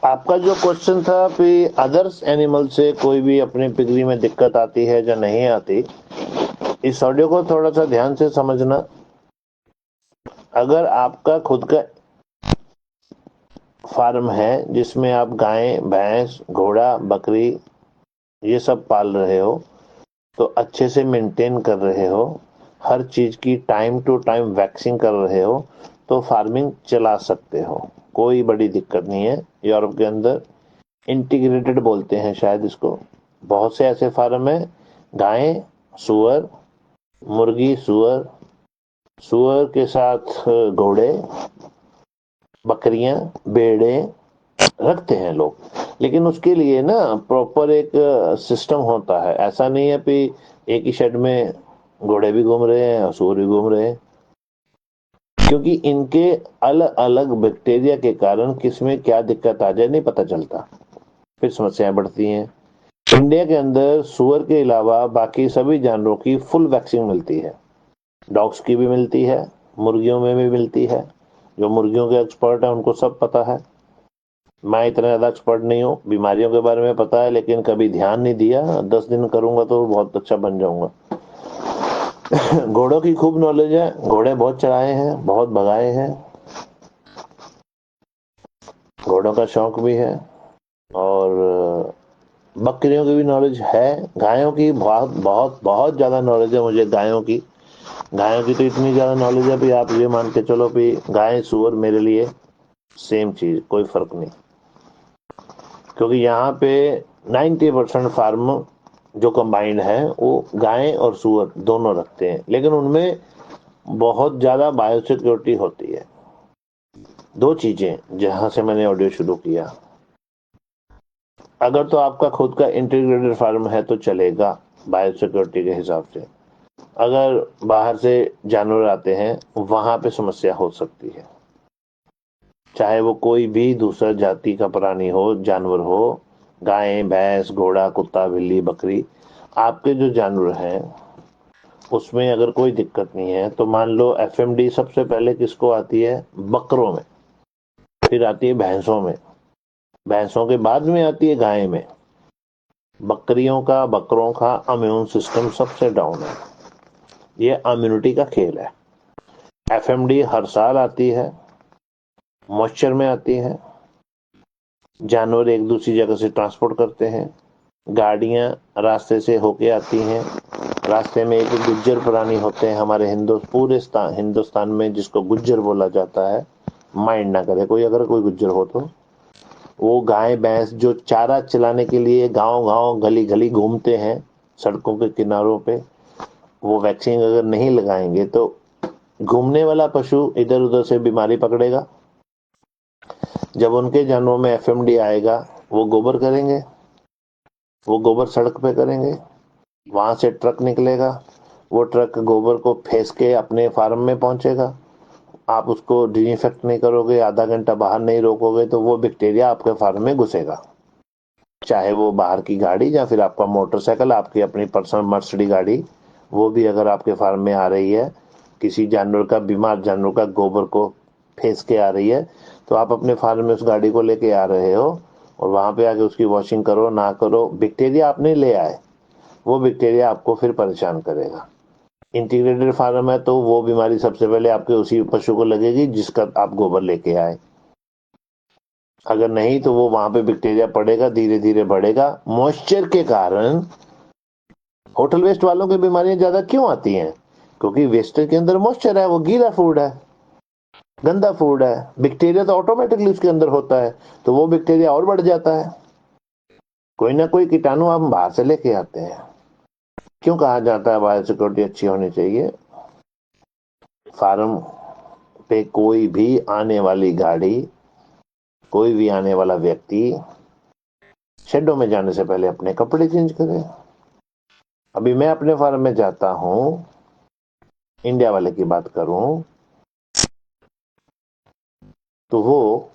आपका जो क्वेश्चन था कि अदर्स एनिमल से कोई भी अपनी पिगरी में दिक्कत आती है या नहीं आती, इस ऑडियो को थोड़ा सा ध्यान से समझना। अगर आपका खुद का फार्म है जिसमें आप गाय, भैंस, घोड़ा, बकरी ये सब पाल रहे हो, तो अच्छे से मेंटेन कर रहे हो, हर चीज की टाइम टू टाइम वैक्सिंग कर रहे हो, तो फार्मिंग चला सकते हो, कोई बड़ी दिक्कत नहीं है। यूरोप के अंदर इंटीग्रेटेड बोलते हैं शायद इसको। बहुत से ऐसे फार्म है, गाय, सुअर, मुर्गी, सुअर, सुअर के साथ घोड़े, बकरियां, भेड़े रखते हैं लोग। लेकिन उसके लिए ना प्रॉपर एक सिस्टम होता है। ऐसा नहीं है कि एक ही शेड में घोड़े भी घूम रहे हैं और सूअर भी घूम रहे हैं, क्योंकि इनके अलग अलग बैक्टीरिया के कारण किसमें क्या दिक्कत आ जाए नहीं पता चलता, फिर समस्याएं बढ़ती हैं। इंडिया के अंदर सुअर के अलावा बाकी सभी जानवरों की फुल वैक्सीन मिलती है। डॉग्स की भी मिलती है, मुर्गियों में भी मिलती है। जो मुर्गियों के एक्सपर्ट हैं उनको सब पता है। मैं इतना ज्यादा एक्सपर्ट नहीं हूँ, बीमारियों के बारे में पता है लेकिन कभी ध्यान नहीं दिया। 10 दिन करूंगा तो बहुत अच्छा बन जाऊंगा। घोड़ों की खूब नॉलेज है, घोड़े बहुत चढ़ाए हैं, बहुत भगाए हैं, घोड़ों का शौक भी है। और बकरियों की भी नॉलेज है। गायों की बहुत बहुत बहुत ज्यादा नॉलेज है मुझे गायों की। गायों की तो इतनी ज्यादा नॉलेज है कि आप ये मान के चलो कि गाय सुअर मेरे लिए सेम चीज, कोई फर्क नहीं। क्योंकि यहाँ पे 90% फार्म जो कंबाइंड है वो गाय और सुअर दोनों रखते हैं, लेकिन उनमें बहुत ज्यादा बायोसिक्योरिटी होती है। दो चीजें जहां से मैंने ऑडियो शुरू किया, अगर तो आपका खुद का इंटीग्रेटेड फार्म है तो चलेगा बायोसिक्योरिटी के हिसाब से। अगर बाहर से जानवर आते हैं वहां पे समस्या हो सकती है, चाहे वो कोई भी दूसरा जाति का प्राणी हो, जानवर हो, गाय, भैंस, घोड़ा, कुत्ता, बिल्ली, बकरी। आपके जो जानवर हैं उसमें अगर कोई दिक्कत नहीं है तो मान लो एफएमडी सबसे पहले किसको आती है? बकरों में, फिर आती है भैंसों में, भैंसों के बाद में आती है गाय में। बकरों का इम्यून सिस्टम सबसे डाउन है। ये इम्यूनिटी का खेल है। एफएमडी हर साल आती है, मॉइस्चर में आती है, जानवर एक दूसरी जगह से ट्रांसपोर्ट करते हैं, गाड़ियां रास्ते से होके आती हैं। रास्ते में एक गुज्जर प्राणी होते हैं हमारे पूरे हिंदुस्तान में, जिसको गुज्जर बोला जाता है। माइंड ना करे कोई अगर कोई गुज्जर हो तो। वो गाय भैंस जो चारा चलाने के लिए गांव गांव गली गली घूमते हैं सड़कों के किनारों पे, वो वैक्सीन अगर नहीं लगाएंगे तो घूमने वाला पशु इधर उधर से बीमारी पकड़ेगा। जब उनके जानवरों में एफएमडी आएगा, वो गोबर करेंगे, वो गोबर सड़क पे करेंगे, वहां से ट्रक निकलेगा, वो ट्रक गोबर को फेंस के अपने फार्म में पहुंचेगा। आप उसको डिसइंफेक्ट नहीं करोगे, आधा घंटा बाहर नहीं रोकोगे, तो वो बैक्टीरिया आपके फार्म में घुसेगा। चाहे वो बाहर की गाड़ी या फिर आपका मोटरसाइकिल, आपकी अपनी पर्सनल मर्सिडीज गाड़ी, वो भी अगर आपके फार्म में आ रही है, किसी जानवर का, बीमार जानवर का गोबर को फेंस के आ रही है, तो आप अपने फार्म में उस गाड़ी को लेके आ रहे हो और वहां पे आके उसकी वॉशिंग करो ना करो, बैक्टीरिया आपने ले आए, वो बैक्टीरिया आपको फिर परेशान करेगा। इंटीग्रेटेड फार्म है तो वो बीमारी सबसे पहले आपके उसी पशु को लगेगी जिसका आप गोबर लेके आए। अगर नहीं तो वो वहां पे बैक्टीरिया पड़ेगा, धीरे धीरे बढ़ेगा। मॉइस्चर के कारण होटल वेस्ट वालों की बीमारियां ज्यादा क्यों आती हैं? क्योंकि वेस्ट के अंदर मॉइस्चर है, वो गीला फूड है, गंदा फूड है। बैक्टीरिया तो ऑटोमेटिकली उसके अंदर होता है, तो वो बैक्टीरिया और बढ़ जाता है। कोई ना कोई कीटाणु हम बाहर से लेके आते हैं। क्यों कहा जाता है बायोसिक्योरिटी अच्छी होनी चाहिए? फार्म पे कोई भी आने वाली गाड़ी, कोई भी आने वाला व्यक्ति शेडों में जाने से पहले अपने कपड़े चेंज करे। अभी मैं अपने फार्म में जाता हूं, इंडिया वाले की बात करूं तो वो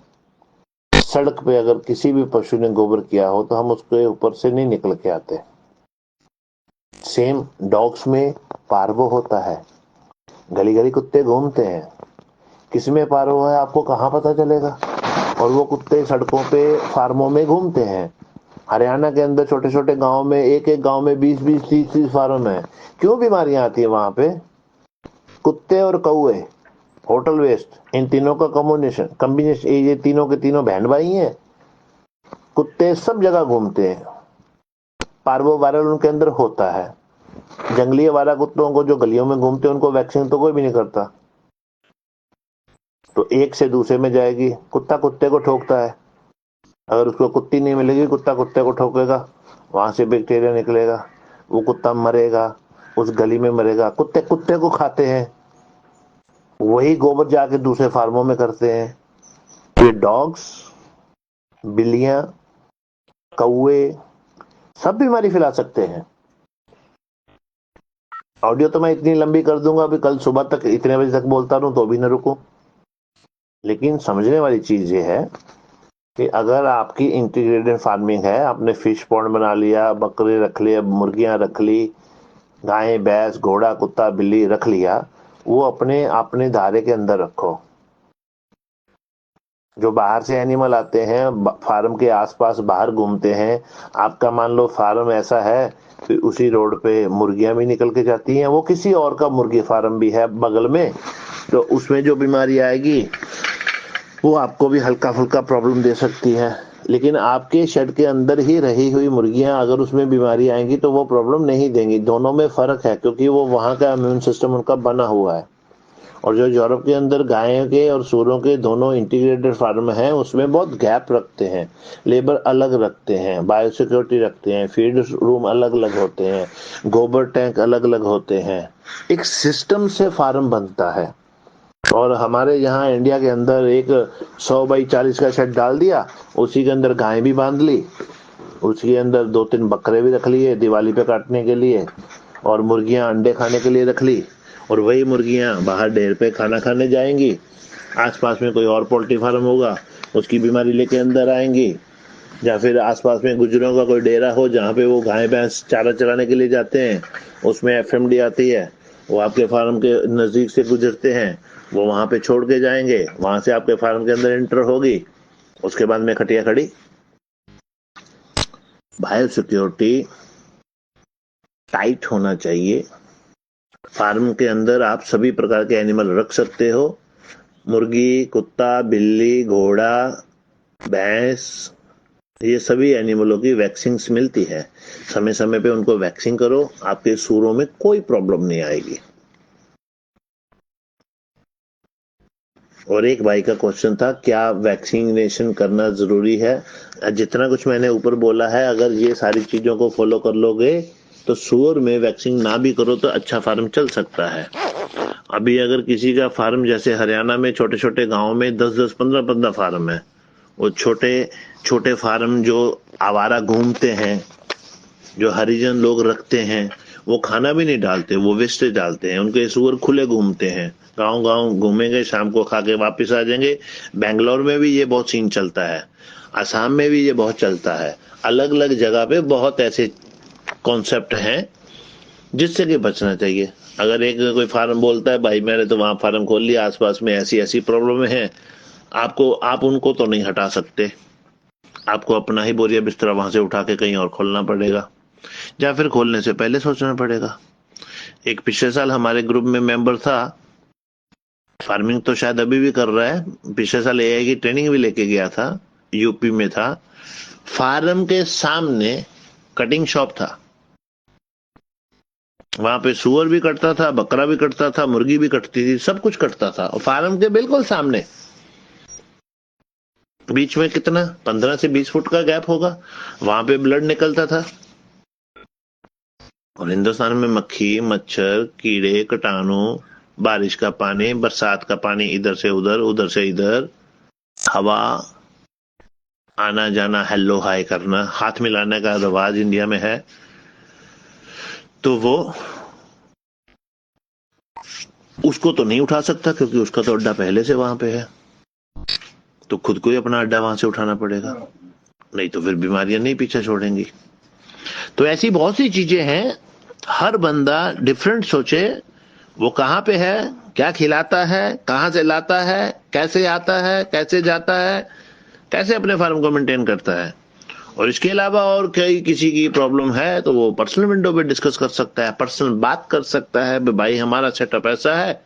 सड़क पे अगर किसी भी पशु ने गोबर किया हो तो हम उसके ऊपर से नहीं निकल के आते। सेम डॉग्स में पार्वो होता है, गली गली कुत्ते घूमते हैं, किसमें पार्वो है आपको कहां पता चलेगा? और वो कुत्ते सड़कों पे फार्मों में घूमते हैं। हरियाणा के अंदर छोटे छोटे गांव में, एक एक गांव में 20-20 30-30 फार्म है। क्यों बीमारियां आती है वहां पे? कुत्ते और कौए, होटल वेस्ट, इन तीनों का कॉम्बिनेशन, ये तीनों के तीनों बहन भाई हैं। कुत्ते सब जगह घूमते हैं, पार्वो वायरल उनके अंदर होता है। जंगली आवारा कुत्तों को जो गलियों में घूमते हैं उनको वैक्सीन तो कोई भी नहीं करता, तो एक से दूसरे में जाएगी। कुत्ता कुत्ते को ठोकता है, अगर उसको कुत्ती नहीं मिलेगी, कुत्ता कुत्ते को ठोकेगा, वहां से बैक्टीरिया निकलेगा, वो कुत्ता मरेगा, उस गली में मरेगा। कुत्ते कुत्ते को खाते हैं, वही गोबर जाके दूसरे फार्मों में करते हैं। ये डॉग्स, बिल्लियां, कौए सब बीमारी फैला सकते हैं। ऑडियो तो मैं इतनी लंबी कर दूंगा, अभी कल सुबह तक इतने बजे तक बोलता रहूं तो भी न रुकूं। लेकिन समझने वाली चीज ये है कि अगर आपकी इंटीग्रेटेड फार्मिंग है, आपने फिश पॉन्ड बना लिया, बकरे रख लिए, मुर्गियां रख ली, गाय भैंस घोड़ा कुत्ता बिल्ली रख लिया, वो अपने अपने दायरे के अंदर रखो। जो बाहर से एनिमल आते हैं, फार्म के आसपास बाहर घूमते हैं, आपका मान लो फार्म ऐसा है कि उसी रोड पे मुर्गियां भी निकल के जाती हैं, वो किसी और का मुर्गी फार्म भी है बगल में, तो उसमें जो बीमारी आएगी वो आपको भी हल्का फुल्का प्रॉब्लम दे सकती है। लेकिन आपके शेड के अंदर ही रही हुई मुर्गियां अगर उसमें बीमारी आएंगी तो वो प्रॉब्लम नहीं देंगी। दोनों में फर्क है, क्योंकि वो वहां का इम्यून सिस्टम उनका बना हुआ है। और जो यूरोप के अंदर गायों के और सूरों के दोनों इंटीग्रेटेड फार्म हैं, उसमें बहुत गैप रखते हैं, लेबर अलग रखते हैं, बायोसिक्योरिटी रखते हैं, फीड रूम अलग अलग होते हैं, गोबर टैंक अलग अलग होते हैं। एक सिस्टम से फार्म बनता है। और हमारे यहाँ इंडिया के अंदर एक 100 बाई 40 का शेड डाल दिया, उसी के अंदर गाय भी बांध ली, उसके अंदर 2-3 बकरे भी रख लिए दिवाली पे काटने के लिए, और मुर्गियां अंडे खाने के लिए रख ली, और वही मुर्गियां बाहर ढेर पे खाना खाने जाएंगी। आसपास में कोई और पोल्ट्री फार्म होगा, उसकी बीमारी लेके अंदर आएंगी, या फिर आसपास में गुजरों का कोई डेरा हो जहाँ पे वो गाय भैंस चारा चराने के लिए जाते हैं, उसमें एफएमडी आती है, वो आपके फार्म के नजदीक से गुजरते हैं, वो वहां पे छोड़ के जाएंगे, वहां से आपके फार्म के अंदर एंटर होगी, उसके बाद में खटिया खड़ी। बायो सिक्योरिटी टाइट होना चाहिए। फार्म के अंदर आप सभी प्रकार के एनिमल रख सकते हो, मुर्गी, कुत्ता, बिल्ली, घोड़ा, भैंस, ये सभी एनिमलों की वैक्सीन मिलती है। समय समय पे उनको वैक्सीन करो, आपके सूरों में कोई प्रॉब्लम नहीं आएगी। और एक भाई का क्वेश्चन था, क्या वैक्सीनेशन करना जरूरी है? जितना कुछ मैंने ऊपर बोला है, अगर ये सारी चीजों को फॉलो कर लोगे तो सूअर में वैक्सीन ना भी करो तो अच्छा फार्म चल सकता है। अभी अगर किसी का फार्म, जैसे हरियाणा में छोटे छोटे गांव में 10-10 15-15 फार्म है, वो छोटे छोटे फार्म जो आवारा घूमते हैं, जो हरिजन लोग रखते हैं, वो खाना भी नहीं डालते, वो वेस्टेज डालते हैं, उनके सुअर खुले घूमते हैं, गांव गांव घूमेंगे, शाम को खा के वापिस आ जाएंगे। बेंगलोर में भी ये बहुत सीन चलता है, असम में भी ये बहुत चलता है, अलग अलग जगह पे बहुत ऐसे कॉन्सेप्ट हैं जिससे कि बचना चाहिए। अगर एक कोई फार्म बोलता है भाई मैंने तो वहां फार्म खोल लिया, आसपास में ऐसी ऐसी प्रॉब्लम है, आप उनको तो नहीं हटा सकते, आपको अपना ही बोरिया बिस्तरा वहां से उठा के कहीं और खोलना पड़ेगा, या फिर खोलने से पहले सोचना पड़ेगा। एक पिछले साल हमारे ग्रुप में मेंबर था, फार्मिंग तो शायद अभी भी कर रहा है, पिछले साल एआई की ट्रेनिंग भी लेके गया था, यूपी में था। फार्म के सामने कटिंग शॉप था, वहां पे सुअर भी कटता था, बकरा भी कटता था, मुर्गी भी कटती थी, सब कुछ कटता था, और फार्म के बिल्कुल सामने, बीच में कितना 15 से 20 फुट का गैप होगा, वहां पे ब्लड निकलता था। और हिंदुस्तान में मक्खी, मच्छर, कीड़े, कीटाणु, बारिश का पानी, बरसात का पानी, इधर से उधर, उधर से इधर, हवा, आना जाना, हेलो हाय करना, हाथ मिलाने का रिवाज इंडिया में है, तो वो उसको तो नहीं उठा सकता, क्योंकि उसका तो अड्डा पहले से वहां पे है, तो खुद को ही अपना अड्डा वहां से उठाना पड़ेगा, नहीं तो फिर बीमारियां नहीं पीछे छोड़ेंगी। तो ऐसी बहुत सी चीजें हैं, हर बंदा डिफरेंट सोचे, वो कहाँ पे है, क्या खिलाता है, कहाँ से लाता है, कैसे आता है, कैसे जाता है, कैसे अपने फार्म को मेंटेन करता है। और इसके अलावा और कई किसी की प्रॉब्लम है तो वो पर्सनल विंडो पे डिस्कस कर सकता है, पर्सनल बात कर सकता है, भाई हमारा सेटअप ऐसा है,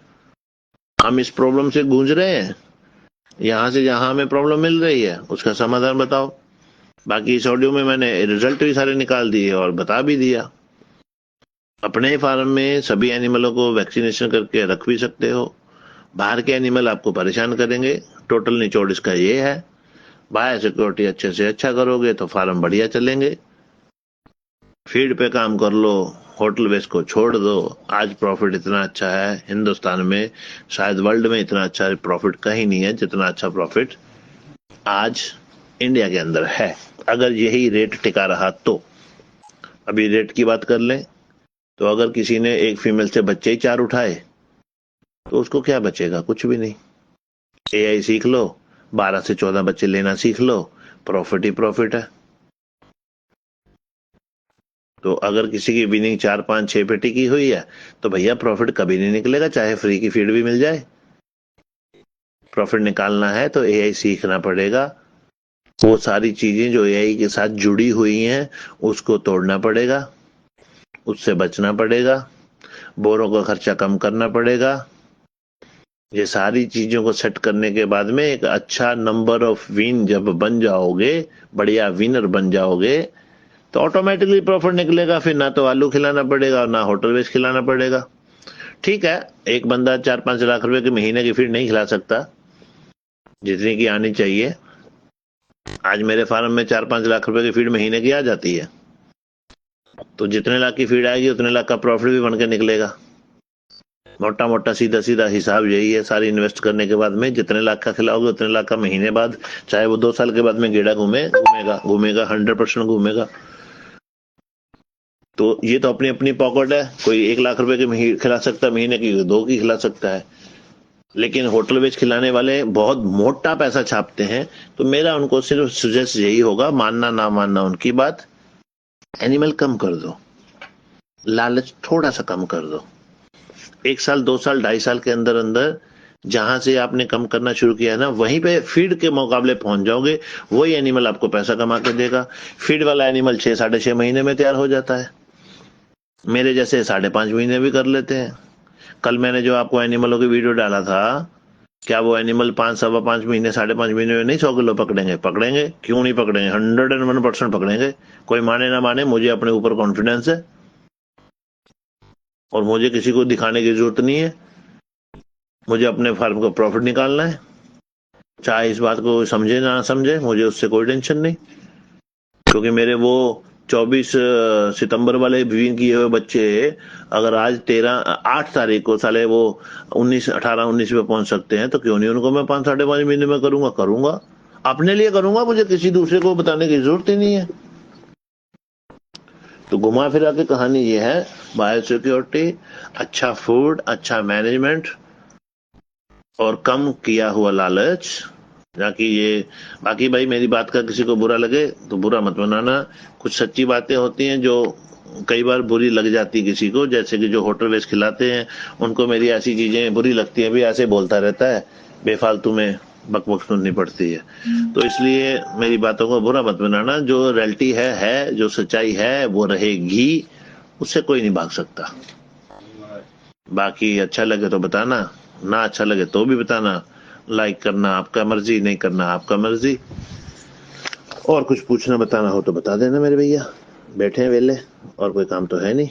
हम इस प्रॉब्लम से गूंज रहे हैं, यहां से जहां हमें प्रॉब्लम मिल रही है उसका समाधान बताओ। बाकी इस ऑडियो में मैंने रिजल्ट भी सारे निकाल दिए और बता भी दिया। अपने फार्म में सभी एनिमलों को वैक्सीनेशन करके रख भी सकते हो। बाहर के एनिमल आपको परेशान करेंगे। टोटल निचोड़ इसका ये है, बायो सिक्योरिटी अच्छे से अच्छा करोगे तो फार्म बढ़िया चलेंगे। फीड पे काम कर लो, होटल वेस्ट को छोड़ दो। आज प्रॉफिट इतना अच्छा है हिंदुस्तान में, शायद वर्ल्ड में इतना अच्छा प्रॉफिट कहीं नहीं है जितना अच्छा प्रॉफिट आज इंडिया के अंदर है, अगर यही रेट टिका रहा तो। अभी रेट की बात कर लें तो अगर किसी ने एक फीमेल से बच्चे ही 4 उठाए तो उसको क्या बचेगा, कुछ भी नहीं। एआई सीख लो, 12 से 14 बच्चे लेना सीख लो, प्रॉफिट ही प्रॉफिट है। तो अगर किसी की विनिंग 4 5 6 पे टिकी हुई है तो भैया प्रॉफिट कभी नहीं निकलेगा, चाहे फ्री की फीड भी मिल जाए। प्रॉफिट निकालना है तो एआई सीखना पड़ेगा, वो सारी चीजें जो एआई के साथ जुड़ी हुई हैं उसको तोड़ना पड़ेगा, उससे बचना पड़ेगा, बोरों का खर्चा कम करना पड़ेगा। ये सारी चीजों को सेट करने के बाद में एक अच्छा नंबर ऑफ विन जब बन जाओगे, बढ़िया विनर बन जाओगे, तो ऑटोमेटिकली प्रॉफिट निकलेगा। फिर ना तो आलू खिलाना पड़ेगा और ना होटल वेस्ट खिलाना पड़ेगा। ठीक है, एक बंदा 4-5 लाख रुपए के महीने की फीड नहीं खिला सकता जितनी की आनी चाहिए। आज मेरे फार्म में 4-5 लाख रुपए की फीड महीने की आ जाती है, तो जितने लाख की फीड आएगी उतने लाख का प्रॉफिट भी बन के निकलेगा। मोटा मोटा सीधा सीधा हिसाब यही है। सारी इन्वेस्ट करने के बाद में जितने लाख का खिलाओगे उतने लाख का महीने बाद, चाहे वो 2 साल के बाद में गेड़ा घूमेगा 100% घूमेगा। तो ये तो अपनी अपनी पॉकेट है, कोई 1 लाख रुपए की खिला सकता है महीने की, 2 की खिला सकता है। लेकिन होटल वेज खिलाने वाले बहुत मोटा पैसा छापते हैं, तो मेरा उनको सिर्फ सुजेस्ट यही होगा, मानना ना मानना उनकी बात, एनिमल कम कर दो, लालच थोड़ा सा कम कर दो। 1 साल 2 साल 2.5 साल के अंदर अंदर जहां से आपने कम करना शुरू किया है ना, वहीं पे फीड के मुकाबले पहुंच जाओगे, वही एनिमल आपको पैसा कमा के देगा। फीड वाला एनिमल 6-6.5 महीने में तैयार हो जाता है, मेरे जैसे 5.5 महीने भी कर लेते हैं। कल मैंने जो आपको एनिमलों की वीडियो डाला था, क्या वो एनिमल 5-5.5 महीने 5.5 महीने में नहीं 100 किलो पकड़ेंगे? पकड़ेंगे, क्यों नहीं पकड़ेंगे, 101% पकड़ेंगे। कोई माने ना माने, मुझे अपने ऊपर कॉन्फिडेंस है और मुझे किसी को दिखाने की जरूरत नहीं है। मुझे अपने फार्म का प्रॉफिट निकालना है, चाहे इस बात को समझे ना समझे, मुझे उससे कोई टेंशन नहीं। क्योंकि मेरे वो 24 सितंबर वाले विन किए हुए बच्चे अगर आज 8 तारीख को साले वो 18-19 पे पहुंच सकते हैं, तो क्यों नहीं उनको मैं 5-5.5 महीने में करूंगा। अपने लिए करूंगा, मुझे किसी दूसरे को बताने की जरूरत ही नहीं है। तो घुमा फिरा के कहानी ये है, बायो सिक्योरिटी, अच्छा फूड, अच्छा मैनेजमेंट और कम किया हुआ लालच। जाकि ये बाकी भाई मेरी बात का किसी को बुरा लगे तो बुरा मत बनाना। कुछ सच्ची बातें होती हैं जो कई बार बुरी लग जाती किसी को, जैसे कि जो होटल वेस्ट खिलाते हैं उनको मेरी ऐसी चीजें बुरी लगती हैं, भी ऐसे बोलता रहता है, बेफालतू में बकबक सुननी पड़ती है। तो इसलिए मेरी बातों को बुरा मत बनाना। जो रियलिटी है, जो सच्चाई है वो रहेगी, उससे कोई नहीं भाग सकता। बाकी अच्छा लगे तो बताना, ना अच्छा लगे तो भी बताना। लाइक करना आपका मर्जी, नहीं करना आपका मर्जी। और कुछ पूछना बताना हो तो बता देना मेरे भैया, बैठे हैं वेले और कोई काम तो है नहीं।